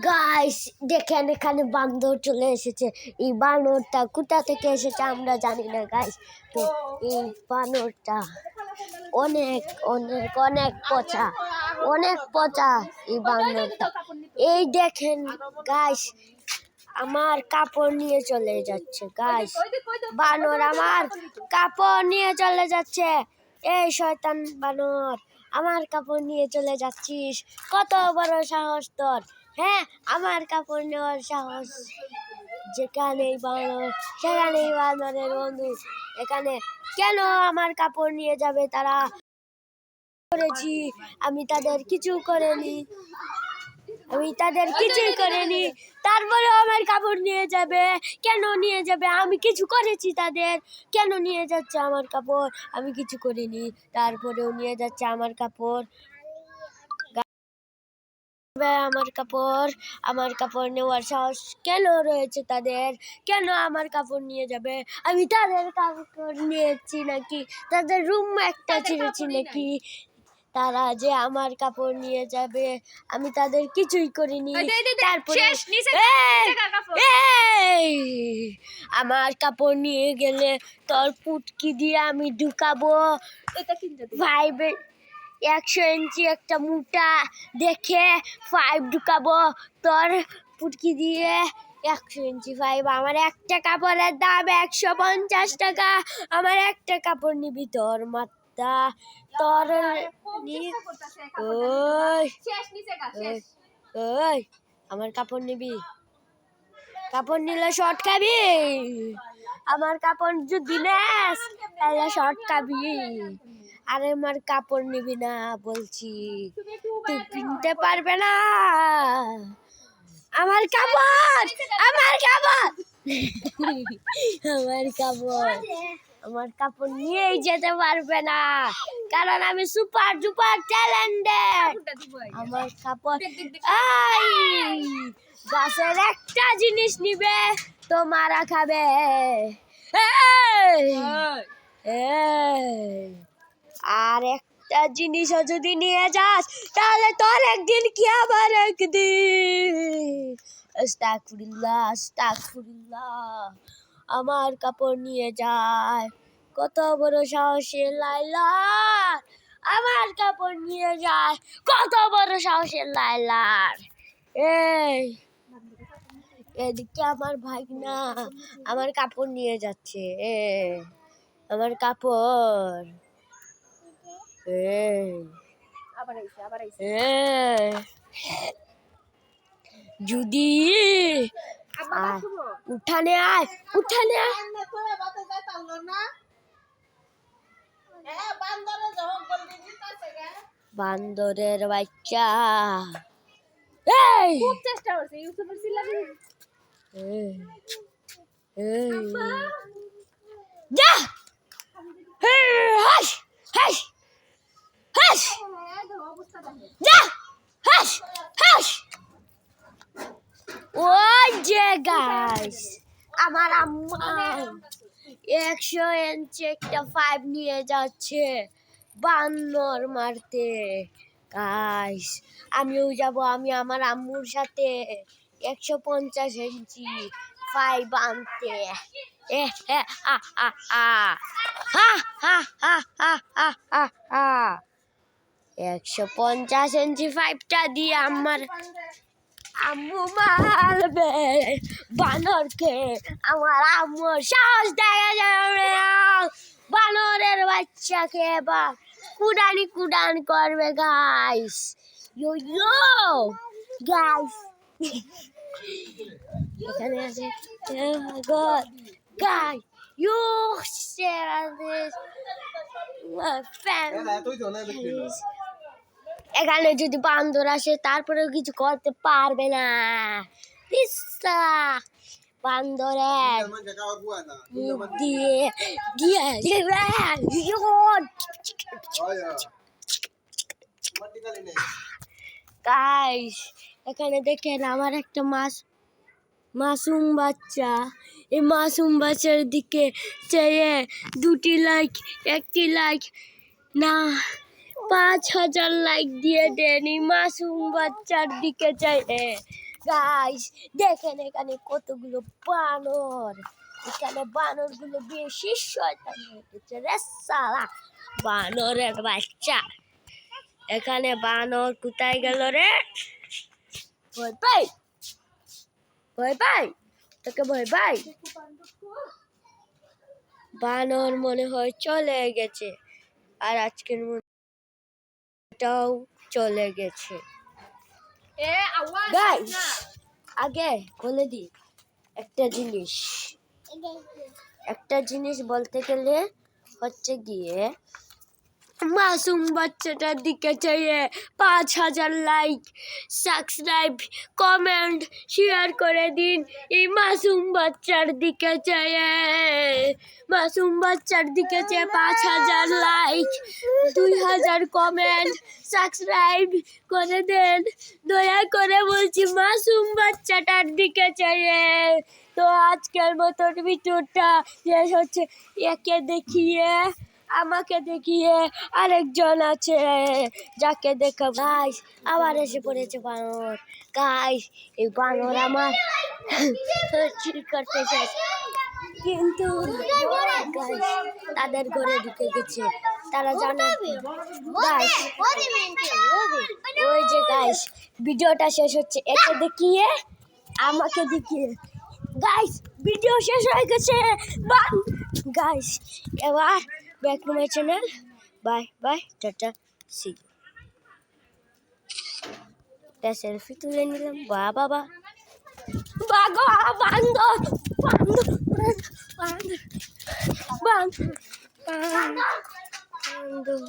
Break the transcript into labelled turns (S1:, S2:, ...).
S1: Guys দেখেন এখানে বান্দর চলে এসেছে। এই বানরটা কোথা থেকে এসেছে আমরা জানি না গাইস। তো এই বানরটা অনেক অনেক অনেক পচা, অনেক পচা এই বানরটা। এই দেখেন গাইস আমার কাপড় নিয়ে চলে যাচ্ছে গাইস। বানর আমার কাপড় নিয়ে চলে যাচ্ছে। এই শয়তান বানর, আমার কাপড় নিয়ে চলে যাচ্ছিস? কত বড় সাহস তোর! হ্যাঁ, আমার কাপড় নেওয়ার সাহস। যেখানেই বানর সেখানেই বানরের বন্ধু। এখানে কেন আমার কাপড় নিয়ে যাবে তারা? করেছি আমি তাদের কিছু করিনি, আমি তাদের কিছুই করিনি, তারপরেও আমার কাপড় নিয়ে যাবে। কেন নিয়ে যাবে? আমি কিছু করেছি তাদের, কেন নিয়ে যাচ্ছে আমার কাপড়? আমি কিছু করিনি, তারপরেও নিয়ে যাচ্ছে আমার কাপড়। আমার কাপড় নেওয়ার সাহস কেন রয়েছে তাদের? কেন আমার কাপড় নিয়ে যাবে? আমি তাদের কাপড় নিয়েছি নাকি? তাদের রুম একটা ছিঁড়েছি নাকি? তারা যে আমার কাপড় নিয়ে যাবে, আমি তাদের কিছুই করিনি। তারপরে আমার কাপড় নিয়ে গেলে তোর পুটকি দিয়ে আমি ঢুকাবো। 100 ইঞ্চি একটা মোটা দেখে 5 ঢুকাবো তোর পুটকি দিয়ে। 100 ইঞ্চি 5। আমার একটা কাপড়ের দাম 150 টাকা। আমার একটা কাপড় নিবি তোর মাত্রা তোর। ওই আমার কাপড় নিবি? কাপড় নিলে শর্ট খাবি। আমার কাপড় যদি নেস তাহলে শর্ট খাবি। আরে আমার কাপড় নিবি না বলছি, তুই কিনতে পারবে না আমার কাপড়। আমার কাপড় আমার কাপড় আমার কাপড় নিয়েই যেতে পারবে না, কারণ আমি সুপার ডুপার ট্যালেন্টেড। আমার কাপড় গাছের একটা জিনিস নিবে তো মারা খাবে। আর একটা জিনিসও যদি নিয়ে যাস তাহলে তোর একদিন কি আবার একদিন। আস্তাগফিরুল্লাহ, আস্তাগফিরুল্লাহ। আমার কাপড় নিয়ে যায়, কত বড় সাহসের লাইলা! আমার কাপড় নিয়ে যায়, কত বড় সাহসের লাইলার। এই এদিকে আমার ভাই না আমার কাপড় নিয়ে যাচ্ছে। আমার কাপড় যদি উঠানে আয়, উঠানে আয়। বান্দরের বাচ্চা, এই খুব চেষ্টা করছে ইউটিউবের সিলাবি। যা হাস হাস হাস যা হাস হাস। ওই যে গাইস আমার আম্মা 100 ইঞ্চি একটা 5 নিয়ে যাচ্ছে বানর মারতে। গাইস আমিও যাব, আমি আমার আম্মুর সাথে 150 ইঞ্চি 5 আনতে। 150 ইঞ্চি 5টা দিয়ে আমার আম্মু মারবে বানরকে। আমার আম্মুর সাহস দেখা যাবে না। বানরের বাচ্চাকে এবার কুড়ানি কুড়ান করবে গাইস। ইয়ো ইয়ো গাইস এখানে আছে god guy you share this এখানে যদি বান্দর আসে তারপরেও কিছু করতে পারবে না। পিস্তা বান্দরের মুখ দিয়ে দিয়ে গাইস এখানে দেখেন আমার একটা মাসুম বাচ্চা। এই মাসুম বাচ্চার দিকে চেয়ে 2টি লাইক, 1টি লাইক না 5,000 লাইক দিয়ে দেন এই মাসুম বাচ্চার দিকে চাই গাইস। দেখেন এখানে কতগুলো বানর, এখানে বানরগুলো বেশি শয়তান হয়ে গেছে রে সালা বানরের বাচ্চা। এখানে বানর কোথায় গেল রে? ভয় পাই, ভয় পাই, তোকে ভয় পাই। বানর মনে হয় চলে গেছে, আর আজকের মনটাও চলে গেছে। গাইস আগে বলে দি একটা জিনিস বলতে গেলে হচ্ছে গিয়ে মাসুম বাচ্চাটার দিকে চাইয়ে 5,000 লাইক, সাবস্ক্রাইব, কমেন্ট, শেয়ার করে দিন এই মাসুম বাচ্চার দিকে চাইয়ে। মাসুম বাচ্চার দিকে চেয়ে 5,000 লাইক, 2,000 কমেন্ট, সাবস্ক্রাইব করে দেন দয়া করে বলছি মাসুম বাচ্চাটার দিকে চাইয়ে। তো আজকের মতন ভিডিওটা শেষ হচ্ছে। একে দেখিয়ে আমাকে দেখিয়ে আরেকজন আছে যাকে দেখা। গাইস আবার এসে পড়েছে বানর। গাইস এই বানর আমার চিল করতে চাই, কিন্তু গাইস তাদের ঘরে ঢুকে গেছে। তারা জানে গাইস, ওই যে গাইস ভিডিওটা শেষ হচ্ছে একে দেখিয়ে আমাকে দেখিয়ে। গাইস ভিডিও শেষ হয়ে গেছে। গাইস এবার back to my channel. Bye bye, ta-ta, see you. Selfie তুলে নিলাম। বাবা বাবা বান্দর বান্দর বান্দর বান্দর বান্দর।